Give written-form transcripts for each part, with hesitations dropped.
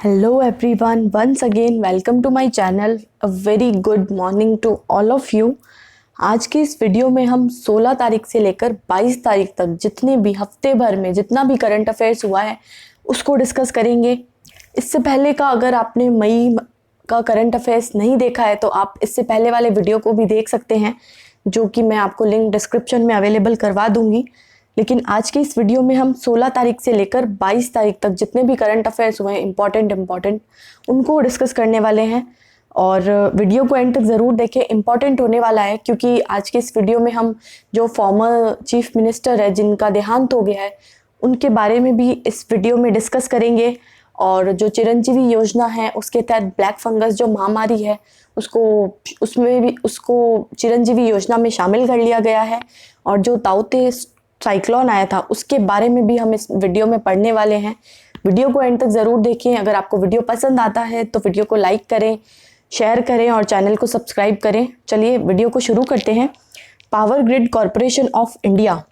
Hello everyone, once again welcome to my channel. A very good morning to all of you. आज की इस video में हम 16 तारीख से लेकर 22 तारीख तक जितने भी हफ्ते भर में जितना भी करंट अफेयर्स हुआ है उसको डिस्कस करेंगे। इससे पहले का अगर आपने मई का करंट अफेयर्स नहीं देखा है तो आप इससे पहले वाले वीडियो को भी देख सकते हैं, जो कि मैं आपको लिंक डिस्क्रिप्शन में अवेलेबल करवा दूंगी। लेकिन आज की इस वीडियो में हम 16 तारीख से लेकर 22 तारीख तक जितने भी करंट अफेयर्स हुए हैं इम्पॉर्टेंट उनको डिस्कस करने वाले हैं। और वीडियो को एंड तक ज़रूर देखें, इम्पॉर्टेंट होने वाला है क्योंकि आज के इस वीडियो में हम जो फॉर्मर चीफ मिनिस्टर है जिनका देहांत हो गया है उनके बारे में भी इस वीडियो में डिस्कस करेंगे। और जो चिरंजीवी योजना है उसके तहत ब्लैक फंगस जो महामारी है उसको चिरंजीवी योजना में शामिल कर लिया गया है। और जो ताउते साइक्लोन आया था उसके बारे में भी हम इस वीडियो में पढ़ने वाले हैं। वीडियो को एंड तक ज़रूर देखें। अगर आपको वीडियो पसंद आता है तो वीडियो को लाइक करें, शेयर करें और चैनल को सब्सक्राइब करें। चलिए वीडियो को शुरू करते हैं। Power grid corporation of India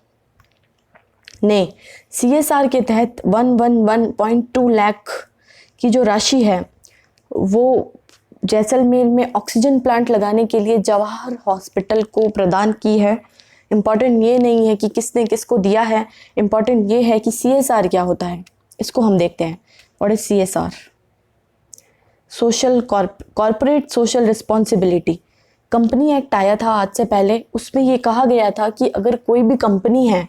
ने CSR के तहत 111.2 लाख की जो राशि है वो जैसलमेर में ऑक्सीजन प्लांट लगाने के लिए जवाहर हॉस्पिटल को प्रदान की है। इम्पॉर्टेंट ये नहीं है कि किसने किसको दिया है, इम्पॉर्टेंट ये है कि CSR क्या होता है। इसको हम देखते हैं। What is CSR? Corporate social responsibility. Company act आया था आज से पहले, उसमें ये कहा गया था कि अगर कोई भी कंपनी है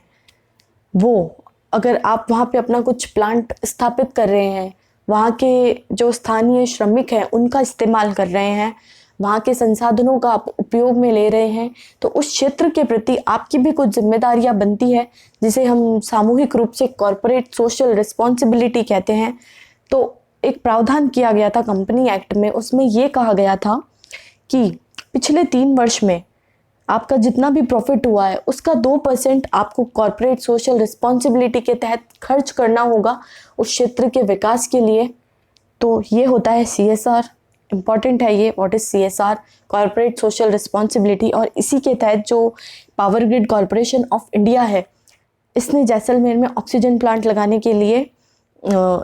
अगर आप वहाँ पे अपना कुछ प्लांट स्थापित कर रहे हैं, वहाँ के जो स्थानीय श्रमिक हैं उनका इस्तेमाल कर रहे हैं, वहाँ के संसाधनों का आप उपयोग में ले रहे हैं, तो उस क्षेत्र के प्रति आपकी भी कुछ जिम्मेदारियाँ बनती है, जिसे हम सामूहिक रूप से कॉर्पोरेट सोशल रिस्पॉन्सिबिलिटी कहते हैं। तो एक प्रावधान किया गया था कंपनी एक्ट में, उसमें ये कहा गया था कि पिछले 3 वर्ष में आपका जितना भी प्रॉफिट हुआ है उसका 2% आपको कॉर्पोरेट सोशल रिस्पॉन्सिबिलिटी के तहत खर्च करना होगा उस क्षेत्र के विकास के लिए। तो ये होता है CSR। इम्पॉर्टेंट है ये। What is CSR? Corporate social responsibility. और इसी के तहत जो power grid corporation of India है इसने जैसलमेर में ऑक्सीजन प्लांट लगाने के लिए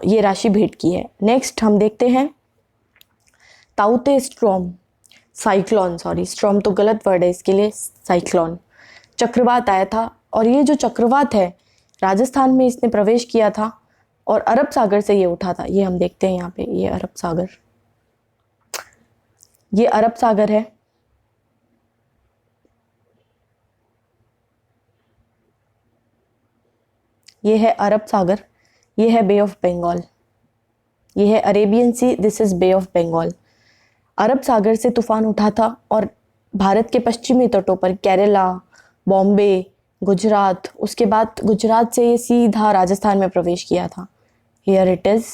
ये राशि भेंट की है। नेक्स्ट हम देखते हैं ताउते स्ट्रॉम तो गलत वर्ड है इसके लिए, साइक्लोन चक्रवात आया था। और ये जो चक्रवात है राजस्थान में इसने प्रवेश किया था और अरब सागर से ये उठा था। ये हम देखते हैं यहाँ पे, ये अरब सागर है। ये है अरब सागर, ये है बे ऑफ बंगाल, ये है Arabian sea, this is bay of Bengal. अरब सागर से तूफान उठा था और भारत के पश्चिमी तटों पर केरला, बॉम्बे, गुजरात, उसके बाद गुजरात से ये सीधा राजस्थान में प्रवेश किया था। Here it is.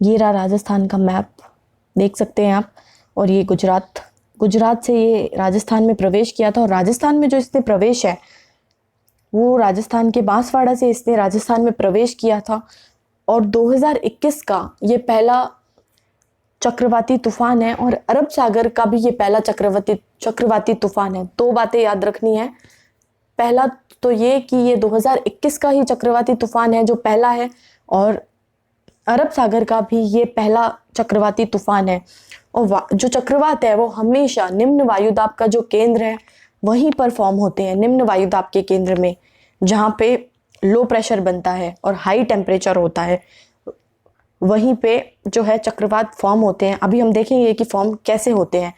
ये रहा राजस्थान का मैप, देख सकते हैं आप। और ये गुजरात से ये राजस्थान में प्रवेश किया था। और राजस्थान में जो इसने प्रवेश है वो राजस्थान के बांसवाड़ा से इसने राजस्थान में प्रवेश किया था। और 2021 का ये पहला चक्रवाती तूफान है और अरब सागर का भी ये पहला चक्रवाती तूफान है। 2 बातें याद रखनी है। पहला तो ये कि ये 2021 का ही चक्रवाती तूफान है जो पहला है, और अरब सागर का भी ये पहला चक्रवाती तूफान है। और जो चक्रवात है वो हमेशा निम्न वायुदाब का जो केंद्र है वहीं पर फॉर्म होते हैं, निम्न वायुदाब के केंद्र में, जहाँ पे लो प्रेशर बनता है और हाई टेम्परेचर होता है, वहीं पे जो है चक्रवात फॉर्म होते हैं। अभी हम देखेंगे कि फॉर्म कैसे होते हैं,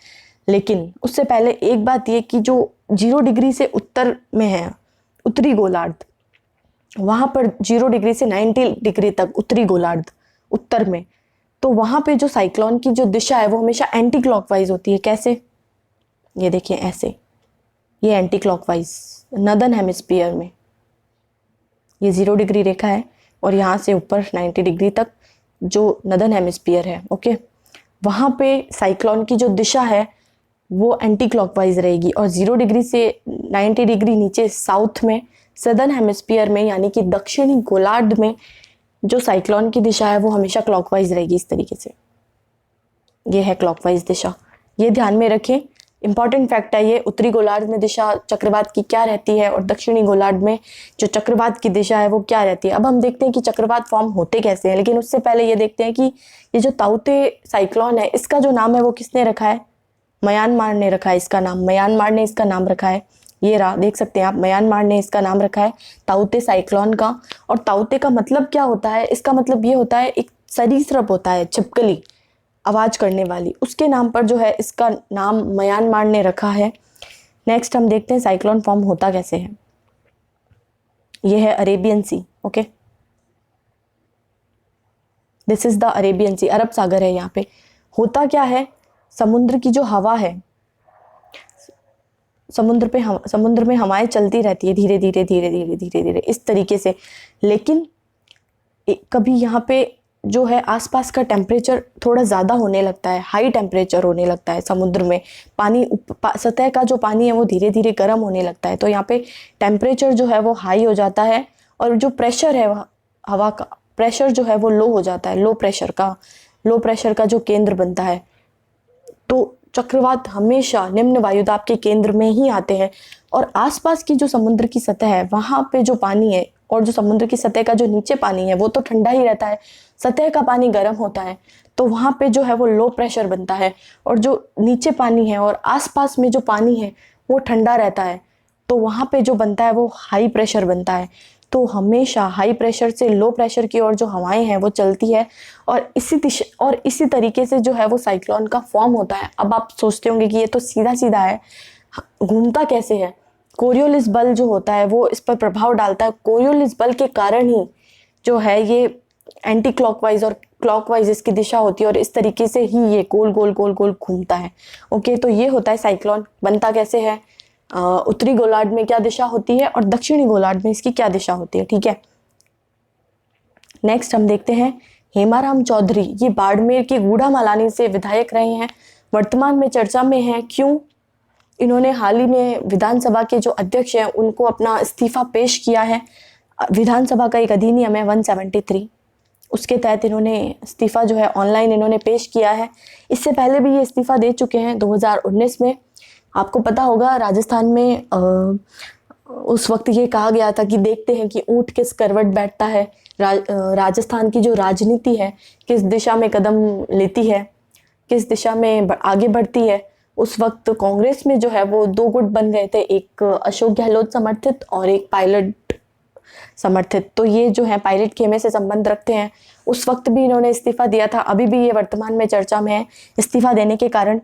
लेकिन उससे पहले एक बात ये कि जो 0 डिग्री से उत्तर में है उत्तरी गोलार्ध, वहाँ पर 0 डिग्री से 90 डिग्री तक उत्तरी गोलार्ध उत्तर में, तो वहाँ पे जो साइक्लोन की जो दिशा है वो हमेशा एंटी क्लॉकवाइज होती है। कैसे? ये देखिए ऐसे, ये एंटी क्लॉकवाइज नदर्न हेमिस्फीयर में ये 0 डिग्री रेखा है और यहाँ से ऊपर 90 डिग्री तक जो नदर्न हेमिस्फीयर है, ओके, वहाँ पे साइक्लोन की जो दिशा है वो एंटी क्लॉकवाइज रहेगी। और 0 डिग्री से 90 डिग्री नीचे साउथ में सदर्न हेमिस्फीयर में यानी कि दक्षिणी गोलार्ध में जो साइक्लोन की दिशा है वो हमेशा क्लॉकवाइज रहेगी। इस तरीके से ये है क्लॉकवाइज दिशा, ये ध्यान में रखें। इंपॉर्टेंट फैक्ट है ये। उत्तरी गोलार्ध में दिशा चक्रवात की क्या रहती है और दक्षिणी गोलार्ध में जो चक्रवात की दिशा है वो क्या रहती है। अब हम देखते हैं कि चक्रवात फॉर्म होते कैसे हैं, लेकिन उससे पहले ये देखते हैं कि ये जो ताउते साइक्लोन है इसका जो नाम है वो किसने रखा है? म्यांमार ने रखा है इसका नाम। म्यांमार ने इसका नाम रखा है, ये रहा, देख सकते हैं आप, म्यांमार ने इसका नाम रखा है ताउते साइक्लोन का। और ताउते का मतलब क्या होता है? इसका मतलब ये होता है एक सरीसृप होता है, छिपकली आवाज करने वाली, उसके नाम पर जो है इसका नाम म्यांमार ने रखा है। नेक्स्ट हम देखते हैं साइक्लोन फॉर्म होता कैसे है। ये है Arabian sea, okay, this is the Arabian sea, अरब सागर है यहाँ पे। होता क्या है, समुद्र की जो हवा है, समुद्र में हवाएं चलती रहती है धीरे धीरे धीरे धीरे धीरे धीरे इस तरीके से, लेकिन कभी यहाँ पे जो है आसपास का टेम्परेचर थोड़ा ज़्यादा होने लगता है, हाई टेम्परेचर होने लगता है समुद्र में। पानी सतह का जो पानी है वो धीरे धीरे गर्म होने लगता है, तो यहाँ पे टेम्परेचर जो है वो हाई हो जाता है और जो प्रेशर है हवा का प्रेशर जो है वो लो हो जाता है, लो प्रेशर का जो केंद्र बनता है। तो चक्रवात हमेशा निम्न वायुदाब के केंद्र में ही आते हैं और आसपास की जो समुद्र की सतह है वहाँ पे जो पानी है और जो समुद्र की सतह का जो नीचे पानी है वो तो ठंडा ही रहता है, सतह का पानी गर्म होता है, तो वहाँ पे जो है वो लो प्रेशर बनता है और जो नीचे पानी है और आसपास में जो पानी है वो ठंडा रहता है, तो वहाँ पे जो बनता है वो हाई प्रेशर बनता है। तो हमेशा हाई प्रेशर से लो प्रेशर की ओर जो हवाएं हैं वो चलती है और इसी तरीके से जो है वो साइक्लोन का फॉर्म होता है। अब आप सोचते होंगे कि ये तो सीधा सीधा है, घूमता कैसे है? कोरियोलिस बल जो होता है वो इस पर प्रभाव डालता है। कोरियोलिस बल के कारण ही जो है ये एंटी क्लॉकवाइज और क्लॉकवाइज इसकी दिशा होती है और इस तरीके से ही ये गोल गोल गोल गोल घूमता है। ओके, तो ये होता है साइक्लोन। बनता कैसे है? उत्तरी गोलार्ध में क्या दिशा होती है और दक्षिणी गोलार्ध में इसकी क्या दिशा होती है, ठीक है। नेक्स्ट हम देखते हैं हेमाराम चौधरी, ये बाड़मेर के गूढ़ामालानी से विधायक रहे हैं, वर्तमान में चर्चा में हैं। क्यों? इन्होंने हाल ही में विधानसभा के जो अध्यक्ष हैं उनको अपना इस्तीफा पेश किया है। विधानसभा का एक अधिनियम है 173, उसके तहत इन्होंने इस्तीफा जो है ऑनलाइन इन्होंने पेश किया है। इससे पहले भी ये इस्तीफा दे चुके हैं 2019 में। आपको पता होगा राजस्थान में उस वक्त ये कहा गया था कि देखते हैं कि ऊंट किस करवट बैठता है, राजस्थान की जो राजनीति है किस दिशा में कदम लेती है, किस दिशा में आगे बढ़ती है। उस वक्त कांग्रेस में जो है वो दो गुट बन गए थे, एक अशोक गहलोत समर्थित और एक पायलट समर्थित। तो ये जो है पायलट खेमे से संबंध रखते हैं। उस वक्त भी इन्होंने इस्तीफा दिया था, अभी भी ये वर्तमान में चर्चा में है। इस्तीफा देने के कारण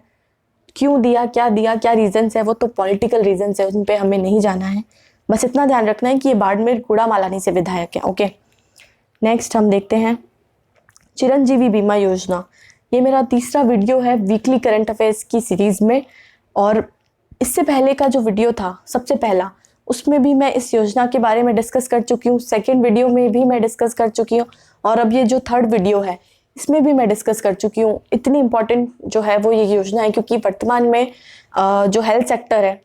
क्यों दिया, क्या रीजंस है, वो तो पॉलिटिकल रीजंस है, उन पे हमें नहीं जाना है। बस इतना ध्यान रखना है कि ये बाड़मेर गूढ़ामालानी से विधायक है। ओके, नेक्स्ट हम देखते हैं चिरंजीवी बीमा योजना। ये मेरा तीसरा वीडियो है वीकली करंट अफेयर्स की सीरीज में, और इससे पहले का जो वीडियो था सबसे पहला, उसमें भी मैं इस योजना के बारे में डिस्कस कर चुकी हूँ। सेकेंड वीडियो में भी मैं डिस्कस कर चुकी हूँ और अब ये जो थर्ड वीडियो है इसमें भी मैं डिस्कस कर चुकी हूँ। इतनी इम्पॉर्टेंट जो है वो ये योजना है क्योंकि वर्तमान में जो हेल्थ सेक्टर है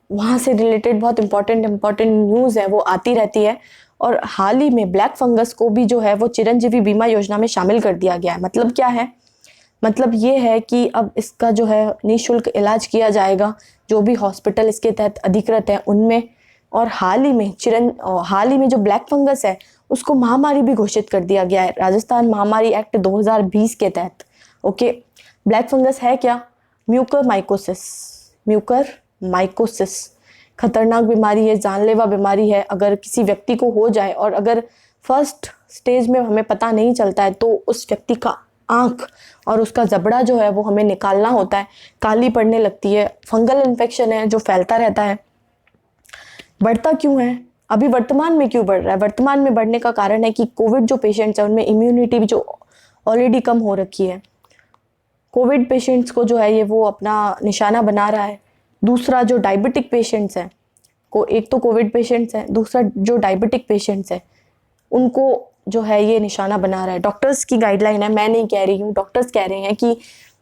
वहाँ से रिलेटेड बहुत इम्पॉर्टेंट न्यूज़ है वो आती रहती है। और हाल ही में ब्लैक फंगस को भी जो है वो चिरंजीवी बीमा योजना में शामिल कर दिया गया है। मतलब क्या है? मतलब ये है कि अब इसका जो है निःशुल्क इलाज किया जाएगा जो भी हॉस्पिटल इसके तहत अधिकृत है उनमें। और हाल ही में जो ब्लैक फंगस है उसको महामारी भी घोषित कर दिया गया है राजस्थान महामारी एक्ट 2020 के तहत। ओके, ब्लैक फंगस है क्या? म्यूकर माइकोसिस खतरनाक बीमारी है, जानलेवा बीमारी है। अगर किसी व्यक्ति को हो जाए और अगर फर्स्ट स्टेज में हमें पता नहीं चलता है तो उस व्यक्ति का आँख और उसका जबड़ा जो है वो हमें निकालना होता है, काली पड़ने लगती है। फंगल इन्फेक्शन है जो फैलता रहता है। बढ़ता क्यों है? अभी वर्तमान में क्यों बढ़ रहा है? वर्तमान में बढ़ने का कारण है कि कोविड जो पेशेंट्स हैं उनमें इम्यूनिटी भी जो ऑलरेडी कम हो रखी है, कोविड पेशेंट्स को जो है ये वो अपना निशाना बना रहा है। दूसरा जो डायबिटिक पेशेंट्स हैं एक तो कोविड पेशेंट्स हैं, दूसरा जो डायबिटिक पेशेंट्स हैं उनको जो है ये निशाना बना रहा है। डॉक्टर्स की गाइडलाइन है, मैं नहीं कह रही हूँ, डॉक्टर्स कह रहे हैं कि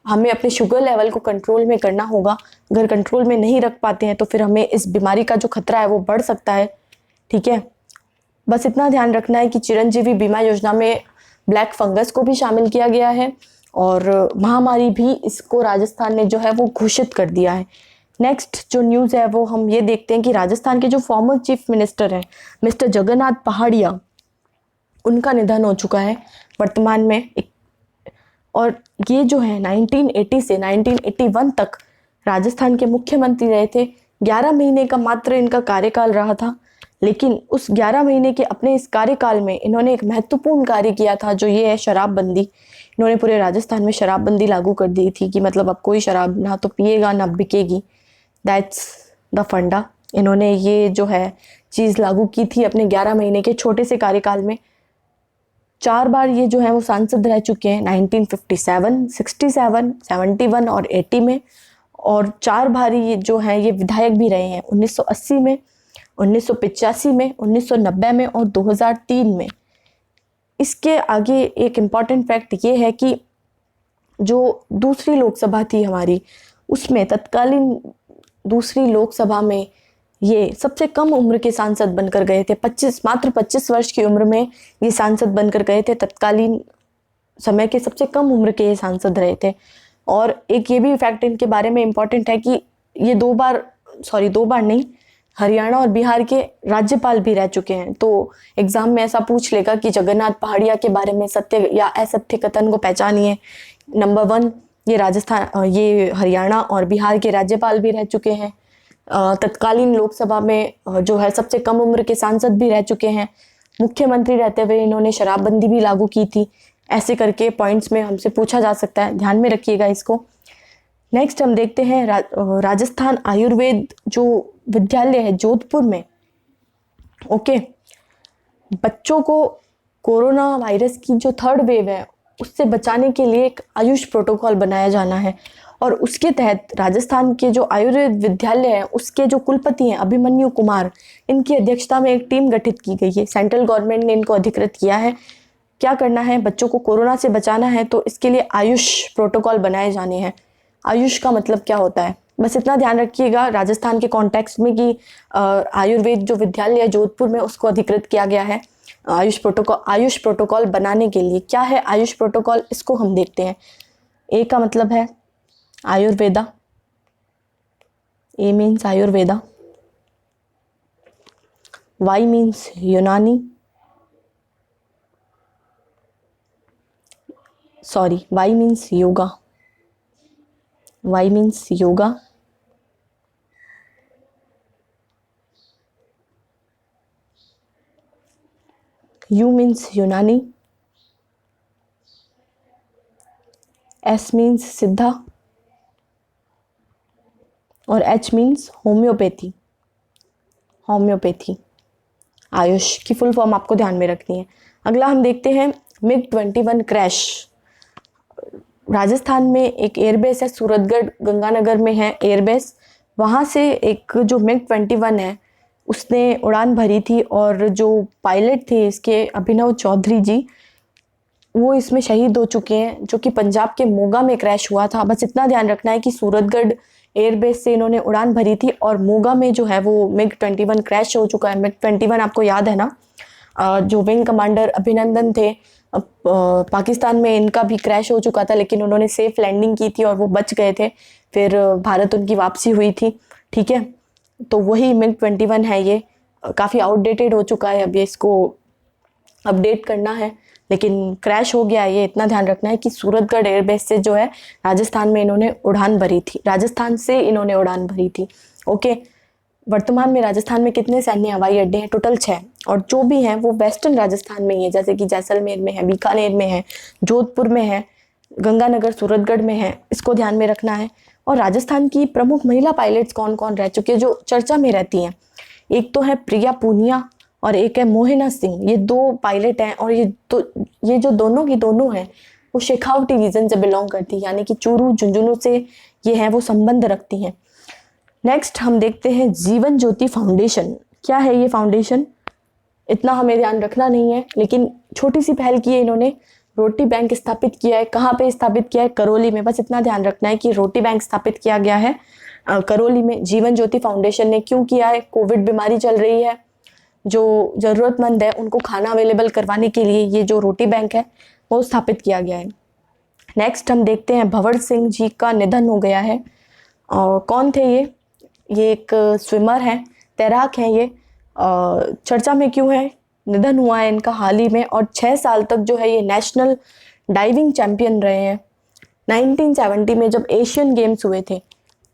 हमें अपने शुगर लेवल को कंट्रोल में करना होगा। अगर कंट्रोल में नहीं रख पाते हैं तो फिर हमें इस बीमारी का जो खतरा है वो बढ़ सकता है। ठीक है, बस इतना ध्यान रखना है कि चिरंजीवी बीमा योजना में ब्लैक फंगस को भी शामिल किया गया है और महामारी भी इसको राजस्थान ने जो है वो घोषित कर दिया है। नेक्स्ट जो न्यूज़ है वो हम ये देखते हैं कि राजस्थान के जो फॉर्मर चीफ मिनिस्टर हैं मिस्टर जगन्नाथ पहाड़िया, उनका निधन हो चुका है वर्तमान में। और ये जो है 1980 से 1981 तक राजस्थान के मुख्यमंत्री रहे थे। 11 महीने का मात्र इनका कार्यकाल रहा था, लेकिन उस 11 महीने के अपने इस कार्यकाल में इन्होंने एक महत्वपूर्ण कार्य किया था, जो ये है शराबबंदी। इन्होंने पूरे राजस्थान में शराबबंदी लागू कर दी थी कि मतलब अब कोई शराब ना तो पिएगा ना बिकेगी। दैट्स द फंडा। इन्होंने ये जो है चीज़ लागू की थी अपने 11 महीने के छोटे से कार्यकाल में। 4 बार ये जो है वो सांसद रह चुके हैं, 1957, 67, 71 और 80 में। और 4 बार ये जो है ये विधायक भी रहे हैं, 1980 में, 1985 में, 1990 में और 2003 में। इसके आगे एक इम्पॉर्टेंट फैक्ट ये है कि जो दूसरी लोकसभा थी हमारी, उसमें तत्कालीन दूसरी लोकसभा में ये सबसे कम उम्र के सांसद बनकर गए थे। मात्र 25 वर्ष की उम्र में ये सांसद बनकर गए थे। तत्कालीन समय के सबसे कम उम्र के ये सांसद रहे थे। और एक ये भी फैक्ट इनके बारे में इम्पॉर्टेंट है कि ये दो बार नहीं, हरियाणा और बिहार के राज्यपाल भी रह चुके हैं। तो एग्जाम में ऐसा पूछ लेगा कि जगन्नाथ पहाड़िया के बारे में सत्य या असत्य कथन को पहचानिए। नंबर 1, ये हरियाणा और बिहार के राज्यपाल भी रह चुके हैं। तत्कालीन लोकसभा में जो है सबसे कम उम्र के सांसद भी रह चुके हैं। मुख्यमंत्री रहते हुए इन्होंने शराबबंदी भी लागू की थी। ऐसे करके पॉइंट्स में हमसे पूछा जा सकता है, ध्यान में रखिएगा इसको। नेक्स्ट हम देखते हैं राजस्थान आयुर्वेद जो विद्यालय है जोधपुर में। ओके, बच्चों को कोरोना वायरस की जो 3rd वेव है उससे बचाने के लिए एक आयुष प्रोटोकॉल बनाया जाना है। और उसके तहत राजस्थान के जो आयुर्वेद विद्यालय है उसके जो कुलपति हैं अभिमन्यु कुमार, इनकी अध्यक्षता में एक टीम गठित की गई है। सेंट्रल गवर्नमेंट ने इनको अधिकृत किया है। क्या करना है, बच्चों को कोरोना से बचाना है तो इसके लिए आयुष प्रोटोकॉल बनाए जाने हैं। आयुष का मतलब क्या होता है, बस इतना ध्यान रखिएगा राजस्थान के कॉन्टेक्स्ट में कि आयुर्वेद जो विद्यालय है जोधपुर में उसको अधिकृत किया गया है आयुष प्रोटोकॉल बनाने के लिए। क्या है आयुष प्रोटोकॉल, इसको हम देखते हैं। ए का मतलब है Ayurveda, A means Ayurveda, Y means Unani, Y means yoga, Y means yoga, U means Unani, S means Siddha और एच मीन्स होम्योपैथी। आयुष की फुल फॉर्म आपको ध्यान में रखनी है। अगला हम देखते हैं MiG-21 क्रैश। राजस्थान में एक एयरबेस है, सूरतगढ़ गंगानगर में है एयरबेस। वहाँ से एक जो MiG-21 है उसने उड़ान भरी थी और जो पायलट थे इसके अभिनव चौधरी जी, वो इसमें शहीद हो चुके हैं, जो कि पंजाब के मोगा में क्रैश हुआ था। बस इतना ध्यान रखना है कि सूरतगढ़ एयरबेस से इन्होंने उड़ान भरी थी और मोगा में जो है वो MiG-21 क्रैश हो चुका है। MiG-21 आपको याद है ना, जो विंग कमांडर अभिनंदन थे, पाकिस्तान में इनका भी क्रैश हो चुका था, लेकिन उन्होंने सेफ लैंडिंग की थी और वो बच गए थे। फिर भारत उनकी वापसी हुई थी। ठीक है, तो वही MiG-21 है। ये काफ़ी आउटडेटेड हो चुका है, अब ये इसको अपडेट करना है, लेकिन क्रैश हो गया है। ये इतना ध्यान रखना है कि सूरतगढ़ एयरबेस से जो है राजस्थान में इन्होंने उड़ान भरी थी, राजस्थान से इन्होंने उड़ान भरी थी। ओके, वर्तमान में राजस्थान में कितने सैन्य हवाई अड्डे हैं? टोटल 6, और जो भी हैं वो वेस्टर्न राजस्थान में ही है, जैसे कि जैसलमेर में है, बीकानेर में है, जोधपुर में है, गंगानगर सूरतगढ़ में है। इसको ध्यान में रखना है। और राजस्थान की प्रमुख महिला पायलट्स कौन कौन रह चुके हैं जो चर्चा में रहती हैं? एक तो है प्रिया पूनिया और एक है मोहिना सिंह। ये 2 पायलट हैं और ये जो दोनों की दोनों हैं वो शेखावटी रीजन से बिलोंग करती है, यानी कि चूरू झुंझुनू से ये हैं, वो संबंध रखती हैं। नेक्स्ट हम देखते हैं जीवन ज्योति फाउंडेशन। क्या है ये फाउंडेशन? इतना हमें ध्यान रखना नहीं है, लेकिन छोटी सी पहल की है इन्होंने। रोटी बैंक स्थापित किया है। कहाँ पे स्थापित किया है? करौली में। बस इतना ध्यान रखना है कि रोटी बैंक स्थापित किया गया है करौली में। जीवन ज्योति फाउंडेशन ने क्यों किया है? कोविड बीमारी चल रही है, जो ज़रूरतमंद है उनको खाना अवेलेबल करवाने के लिए ये जो रोटी बैंक है वो स्थापित किया गया है। नेक्स्ट हम देखते हैं भंवर सिंह जी का निधन हो गया है। कौन थे ये एक स्विमर हैं, तैराक हैं ये। चर्चा में क्यों है, निधन हुआ है इनका हाल ही में, और 6 साल तक जो है ये नेशनल डाइविंग चैंपियन रहे हैं। 1970 में जब एशियन गेम्स हुए थे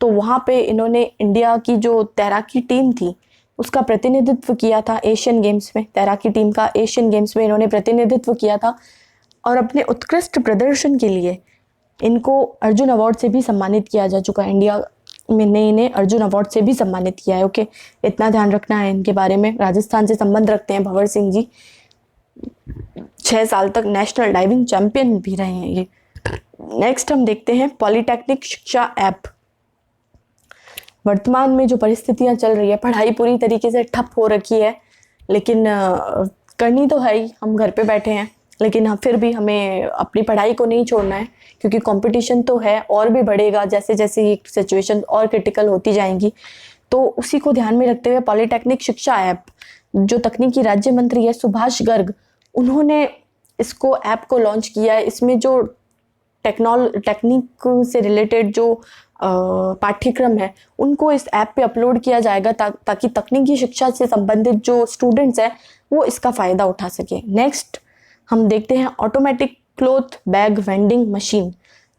तो वहाँ पे इन्होंने इंडिया की जो तैराकी टीम थी उसका प्रतिनिधित्व किया था। एशियन गेम्स में तैराकी टीम का एशियन गेम्स में इन्होंने प्रतिनिधित्व किया था, और अपने उत्कृष्ट प्रदर्शन के लिए इनको अर्जुन अवार्ड से भी सम्मानित किया जा चुका है। इंडिया ने इन्हें अर्जुन अवार्ड से भी सम्मानित किया है। ओके, इतना ध्यान रखना है इनके बारे में। राजस्थान से संबंध रखते हैं भंवर सिंह जी। 6 साल तक नेशनल डाइविंग चैंपियन भी रहे हैं ये। नेक्स्ट हम देखते हैं पॉलिटेक्निक शिक्षा ऐप। वर्तमान में जो परिस्थितियां चल रही है, पढ़ाई पूरी तरीके से ठप हो रखी है, लेकिन करनी तो है ही, हम घर पे बैठे हैं, लेकिन फिर भी हमें अपनी पढ़ाई को नहीं छोड़ना है, क्योंकि कंपटीशन तो है और भी बढ़ेगा जैसे जैसे ये सिचुएशन और क्रिटिकल होती जाएंगी। तो उसी को ध्यान में रखते हुए पॉलिटेक्निक शिक्षा ऐप, जो तकनीकी राज्य मंत्री है सुभाष गर्ग, उन्होंने इसको ऐप को लॉन्च किया है। इसमें जो टेक्निक से रिलेटेड जो पाठ्यक्रम है उनको इस ऐप पे अपलोड किया जाएगा, ताकि तकनीकी शिक्षा से संबंधित जो स्टूडेंट्स हैं वो इसका फ़ायदा उठा सके। नेक्स्ट हम देखते हैं automatic cloth bag vending machine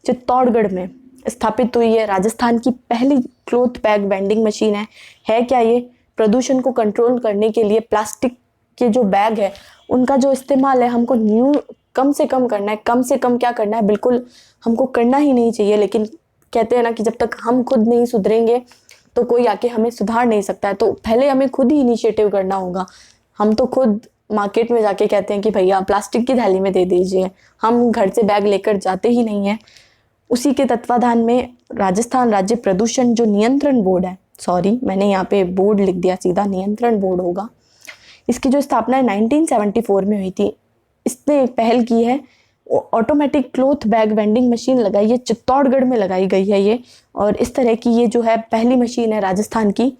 Chittorgarh में स्थापित हुई है। राजस्थान की पहली क्लॉथ बैग वेंडिंग मशीन है क्या ये? प्रदूषण को कंट्रोल करने के लिए प्लास्टिक के जो बैग है उनका जो इस्तेमाल है हमको कम से कम करना है। कम से कम क्या करना है, बिल्कुल हमको करना ही नहीं चाहिए, लेकिन कहते हैं ना कि जब तक हम खुद नहीं सुधरेंगे तो कोई आके हमें सुधार नहीं सकता है। तो पहले हमें खुद ही इनिशिएटिव करना होगा। हम तो खुद मार्केट में जाके कहते हैं कि भैया प्लास्टिक की थैली में दे दीजिए, हम घर से बैग लेकर जाते ही नहीं हैं। उसी के तत्वाधान में राजस्थान राज्य प्रदूषण जो नियंत्रण बोर्ड है, सॉरी मैंने यहाँ पे बोर्ड लिख दिया, सीधा नियंत्रण बोर्ड होगा, इसकी जो स्थापना 1974 में हुई थी। इसने एक पहल की है, automatic cloth bag vending machine लगाई है, चित्तौड़गढ़ में लगाई गई है ये। और इस तरह की ये जो है पहली मशीन है राजस्थान की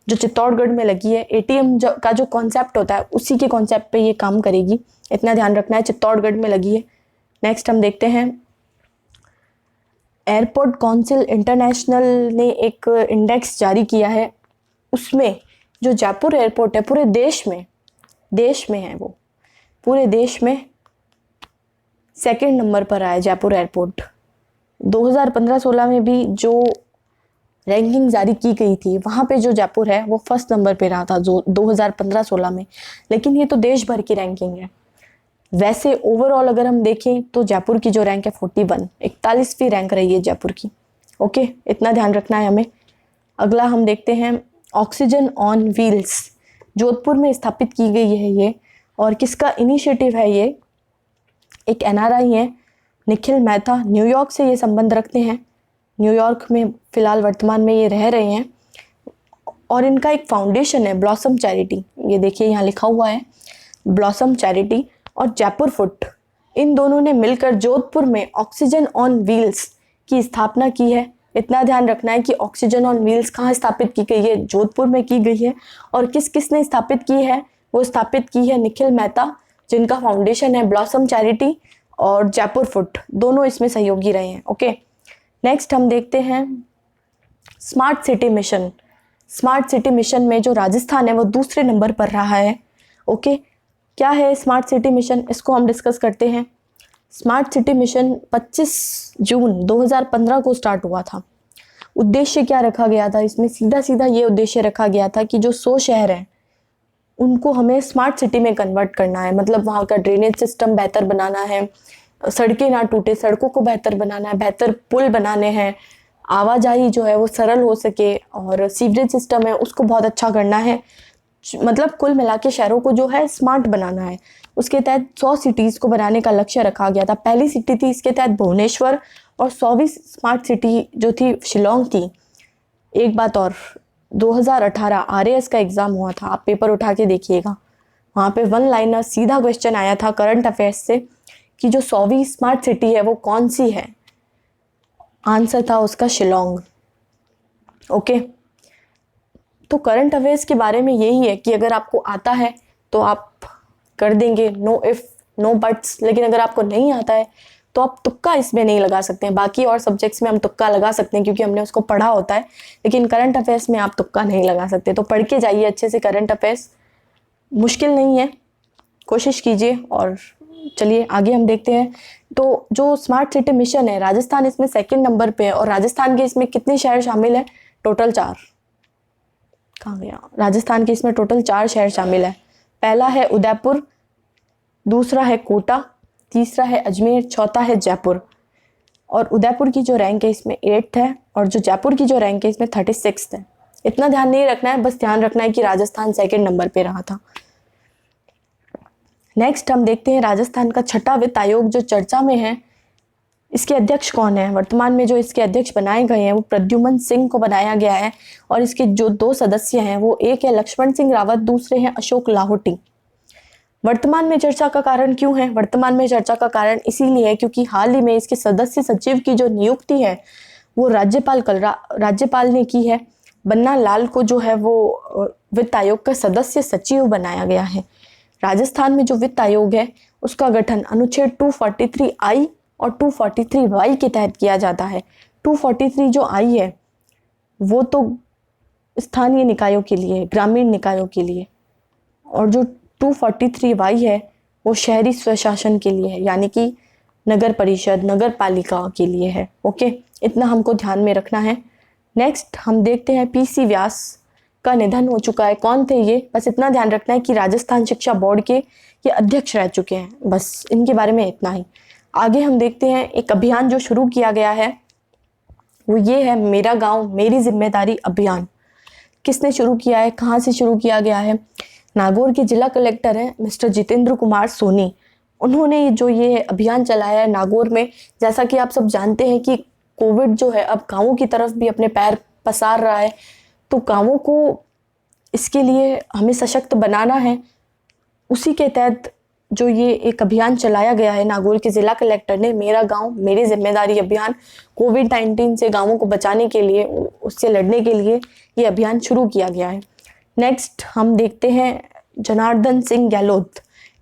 जो चित्तौड़गढ़ में लगी है। एटीएम का जो कॉन्सेप्ट होता है उसी के कॉन्सेप्ट पे ये काम करेगी, इतना ध्यान रखना है, चित्तौड़गढ़ में लगी है। नेक्स्ट हम देखते हैं एयरपोर्ट काउंसिल इंटरनेशनल ने एक इंडेक्स जारी किया है, उसमें जो जयपुर एयरपोर्ट है पूरे देश में है, वो पूरे देश में सेकंड नंबर पर आया जयपुर एयरपोर्ट। 2015-16 में भी जो रैंकिंग जारी की गई थी वहाँ पे जो जयपुर है वो फर्स्ट नंबर पे रहा था जो 2015-16 में, लेकिन ये तो देश भर की रैंकिंग है। वैसे ओवरऑल अगर हम देखें तो जयपुर की जो रैंक है 41वीं रैंक रही है जयपुर की। ओके, इतना ध्यान रखना है हमें। अगला हम देखते हैं ऑक्सीजन ऑन व्हील्स, जोधपुर में स्थापित की गई है ये, और किसका इनिशिएटिव है ये? एक एनआरआई है निखिल मेहता, न्यूयॉर्क से ये संबंध रखते हैं, न्यूयॉर्क में फ़िलहाल वर्तमान में ये रह रहे हैं। और इनका एक फाउंडेशन है ब्लॉसम चैरिटी, ये देखिए यहाँ लिखा हुआ है ब्लॉसम चैरिटी और जयपुर फुट, इन दोनों ने मिलकर जोधपुर में ऑक्सीजन ऑन व्हील्स की स्थापना की है। इतना ध्यान रखना है कि ऑक्सीजन ऑन व्हील्स कहाँ स्थापित की गई है, जोधपुर में की गई है। और किसने स्थापित की है? वो स्थापित की है निखिल मेहता, जिनका फाउंडेशन है ब्लॉसम चैरिटी, और जयपुर फुट दोनों इसमें सहयोगी रहे हैं। ओके, नेक्स्ट हम देखते हैं smart city mission. Smart city mission में जो राजस्थान है वो दूसरे नंबर पर रहा है। ओके, क्या है स्मार्ट सिटी मिशन, इसको हम डिस्कस करते हैं। स्मार्ट सिटी मिशन 25 जून 2015 को स्टार्ट हुआ था। उद्देश्य क्या रखा गया था इसमें? सीधा ये उद्देश्य रखा गया था कि जो 100 शहर हैं उनको हमें स्मार्ट सिटी में कन्वर्ट करना है। मतलब वहाँ का ड्रेनेज सिस्टम बेहतर बनाना है, सड़कें ना टूटे, सड़कों को बेहतर बनाना है, बेहतर पुल बनाने हैं, आवाजाही जो है वो सरल हो सके, और सीवरेज सिस्टम है उसको बहुत अच्छा करना है। मतलब कुल मिला के शहरों को जो है स्मार्ट बनाना है। उसके तहत 100 सिटीज़ को बनाने का लक्ष्य रखा गया था। पहली सिटी थी इसके तहत भुवनेश्वर, और 100वीं स्मार्ट सिटी जो थी शिलोंग थी। एक बात और, 2018 RAS का एग्ज़ाम हुआ था, आप पेपर उठा के देखिएगा, वहाँ पे 1 लाइनर सीधा क्वेश्चन आया था करंट अफेयर्स से कि जो 100वीं स्मार्ट सिटी है वो कौन सी है? आंसर था उसका शिलोंग। ओके, तो करंट अफेयर्स के बारे में यही है कि अगर आपको आता है तो आप कर देंगे, नो इफ नो बट्स, लेकिन अगर आपको नहीं आता है तो आप तुक्का इसमें नहीं लगा सकते हैं। बाकी और सब्जेक्ट्स में हम तुक्का लगा सकते हैं क्योंकि हमने उसको पढ़ा होता है, लेकिन करंट अफेयर्स में आप तुक्का नहीं लगा सकते। तो पढ़ के जाइए अच्छे से करंट अफेयर्स, मुश्किल नहीं है, कोशिश कीजिए। और चलिए आगे हम देखते हैं। तो जो स्मार्ट सिटी मिशन है, राजस्थान इसमें सेकंड नंबर पे है। और राजस्थान के इसमें कितने शहर शामिल है? टोटल 4। कहाँ गया? राजस्थान के इसमें टोटल 4 शहर शामिल है। पहला है उदयपुर, दूसरा है कोटा, तीसरा है अजमेर, चौथा है जयपुर। और उदयपुर की जो रैंक है इसमें 8th है, और जो जयपुर की जो रैंक है इसमें 36th है। इतना ध्यान नहीं रखना है, बस ध्यान रखना है कि राजस्थान सेकंड नंबर पे रहा था। नेक्स्ट हम देखते हैं राजस्थान का छठा वित्त आयोग जो चर्चा में है, इसके अध्यक्ष कौन है? वर्तमान में जो इसके अध्यक्ष बनाए गए हैं वो प्रद्युमन सिंह को बनाया गया है। और इसके जो 2 सदस्य हैं वो एक है लक्ष्मण सिंह रावत, दूसरे हैं अशोक लाहोटी। वर्तमान में चर्चा का कारण क्यों है? वर्तमान में चर्चा का कारण इसीलिए है क्योंकि हाल ही में इसके सदस्य सचिव की जो नियुक्ति है वो राज्यपाल ने की है। बन्ना लाल को जो है वो वित्त आयोग का सदस्य सचिव बनाया गया है। राजस्थान में जो वित्त आयोग है उसका गठन अनुच्छेद 243I और 243Y के तहत किया जाता है। 243 जो आई है वो तो स्थानीय निकायों के लिए, ग्रामीण निकायों के लिए, और जो 243Y है वो शहरी स्वशासन के लिए है, यानी कि नगर परिषद, नगर पालिका के लिए है। ओके, इतना हमको ध्यान में रखना है। नेक्स्ट हम देखते हैं PC व्यास का निधन हो चुका है। कौन थे ये? बस इतना ध्यान रखना है कि राजस्थान शिक्षा बोर्ड के ये अध्यक्ष रह चुके हैं, बस इनके बारे में इतना ही। आगे हम देखते हैं एक अभियान जो शुरू किया गया है वो ये है मेरा गांव मेरी जिम्मेदारी अभियान। किसने शुरू किया है, कहाँ से शुरू किया गया है? नागौर के जिला कलेक्टर हैं मिस्टर जितेंद्र कुमार सोनी। उन्होंने जो ये अभियान चलाया है नागौर में। जैसा कि आप सब जानते हैं कि कोविड जो है अब गाँवों की तरफ भी अपने पैर पसार रहा है, तो गाँवों को इसके लिए हमें सशक्त बनाना है। उसी के तहत जो ये एक अभियान चलाया गया है नागौर के जिला कलेक्टर ने, मेरा गांव मेरी जिम्मेदारी अभियान, कोविड-19 से गांवों को बचाने के लिए, उससे लड़ने के लिए ये अभियान शुरू किया गया है। नेक्स्ट हम देखते हैं जनार्दन सिंह गहलोत।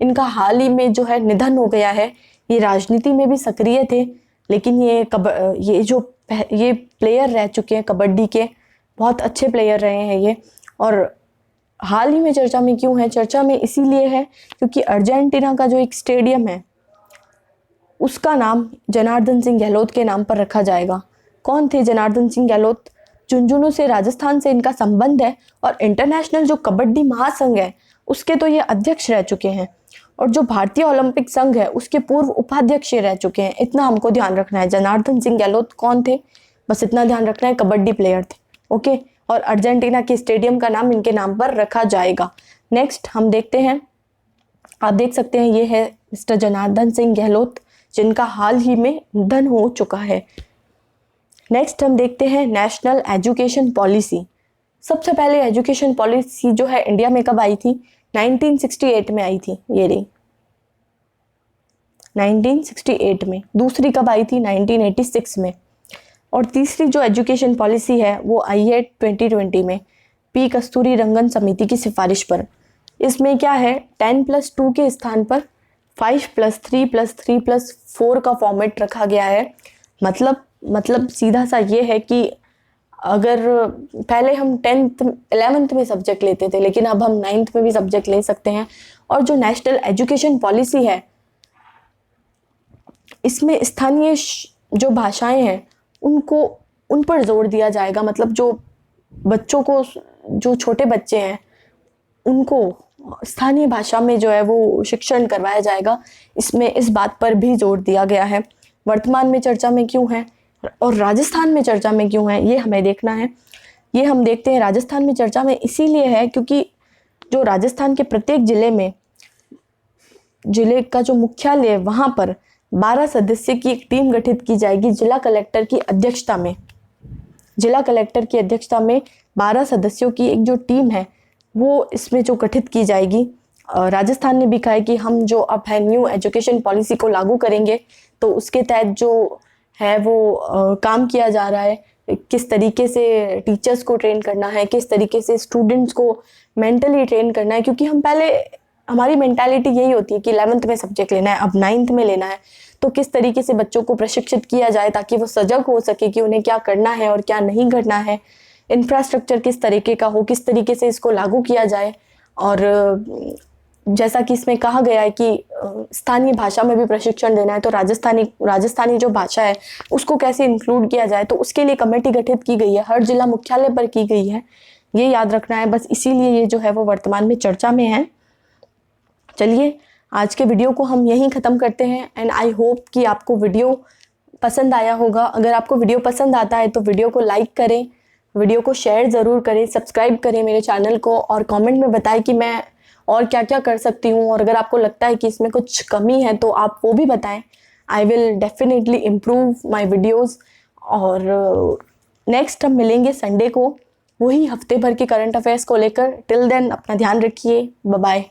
इनका हाल ही में जो है निधन हो गया है। ये राजनीति में भी सक्रिय थे, लेकिन ये प्लेयर रह चुके हैं कबड्डी के, बहुत अच्छे प्लेयर रहे हैं ये। और हाल ही में चर्चा में क्यों है? चर्चा में इसीलिए है क्योंकि अर्जेंटीना का जो एक स्टेडियम है उसका नाम जनार्दन सिंह गहलोत के नाम पर रखा जाएगा। कौन थे जनार्दन सिंह गहलोत? झुंझुनू से, राजस्थान से इनका संबंध है, और इंटरनेशनल जो कबड्डी महासंघ है उसके तो ये अध्यक्ष रह चुके हैं, और जो भारतीय ओलंपिक संघ है उसके पूर्व उपाध्यक्ष रह चुके हैं। इतना हमको ध्यान रखना है। जनार्दन सिंह गहलोत कौन थे? बस इतना ध्यान रखना है, कबड्डी प्लेयर थे। ओके, और अर्जेंटीना के स्टेडियम का नाम इनके नाम पर रखा जाएगा। नेक्स्ट हम देखते हैं, आप देख सकते हैं ये है मिस्टर जनार्दन सिंह गहलोत जिनका हाल ही में निधन हो चुका है। नेक्स्ट हम देखते हैं नेशनल एजुकेशन पॉलिसी। सबसे पहले एजुकेशन पॉलिसी जो है इंडिया में कब आई थी? 1968 में आई थी, ये रही 1968 में। दूसरी कब आई थी? 1986 में। और तीसरी जो एजुकेशन पॉलिसी है वो आई है 2020 में, पी कस्तूरी रंगन समिति की सिफारिश पर। इसमें क्या है, 10+2 के स्थान पर 5+3+3+4 का फॉर्मेट रखा गया है। मतलब सीधा सा ये है कि अगर पहले हम 10th 11th में सब्जेक्ट लेते थे, लेकिन अब हम 9th में भी सब्जेक्ट ले सकते हैं। और जो नेशनल एजुकेशन पॉलिसी है इसमें स्थानीय जो भाषाएं हैं उन पर जोर दिया जाएगा। मतलब जो बच्चों को, जो छोटे बच्चे हैं उनको स्थानीय भाषा में जो है वो शिक्षण करवाया जाएगा। इसमें इस बात पर भी जोर दिया गया है। वर्तमान में चर्चा में क्यों है और राजस्थान में चर्चा में क्यों है ये हमें देखना है। ये हम देखते हैं राजस्थान में चर्चा में इसीलिए है क्योंकि जो राजस्थान के प्रत्येक जिले का जो मुख्यालय है वहाँ पर 12 सदस्य की एक टीम गठित की जाएगी जिला कलेक्टर की अध्यक्षता में। जिला कलेक्टर की अध्यक्षता में 12 सदस्यों की एक जो टीम है वो इसमें जो गठित की जाएगी। राजस्थान ने भी कहा है कि हम जो अब है न्यू एजुकेशन पॉलिसी को लागू करेंगे, तो उसके तहत जो है वो काम किया जा रहा है। किस तरीके से टीचर्स को ट्रेन करना है, किस तरीके से स्टूडेंट्स को मेंटली ट्रेन करना है, क्योंकि हम पहले हमारी मेंटालिटी यही होती है कि 11th में सब्जेक्ट लेना है, अब 9th में लेना है। तो किस तरीके से बच्चों को प्रशिक्षित किया जाए ताकि वो सजग हो सके कि उन्हें क्या करना है और क्या नहीं करना है, इंफ्रास्ट्रक्चर किस तरीके का हो, किस तरीके से इसको लागू किया जाए। और जैसा कि इसमें कहा गया है कि स्थानीय भाषा में भी प्रशिक्षण देना है, तो राजस्थानी जो भाषा है उसको कैसे इंक्लूड किया जाए, तो उसके लिए कमेटी गठित की गई है, हर जिला मुख्यालय पर की गई है, ये याद रखना है बस। इसीलिए ये जो है वो वर्तमान में चर्चा में है। चलिए आज के वीडियो को हम यहीं ख़त्म करते हैं एंड आई होप कि आपको वीडियो पसंद आया होगा। अगर आपको वीडियो पसंद आता है तो वीडियो को लाइक करें, वीडियो को शेयर ज़रूर करें, सब्सक्राइब करें मेरे चैनल को और कमेंट में बताएं कि मैं और क्या क्या कर सकती हूँ, और अगर आपको लगता है कि इसमें कुछ कमी है तो आप वो भी बताएं। I will definitely improve my videos. और नेक्स्ट हम मिलेंगे संडे को वही हफ्ते भर के करंट अफेयर्स को लेकर। टिल देन अपना ध्यान रखिए, बाय बाय।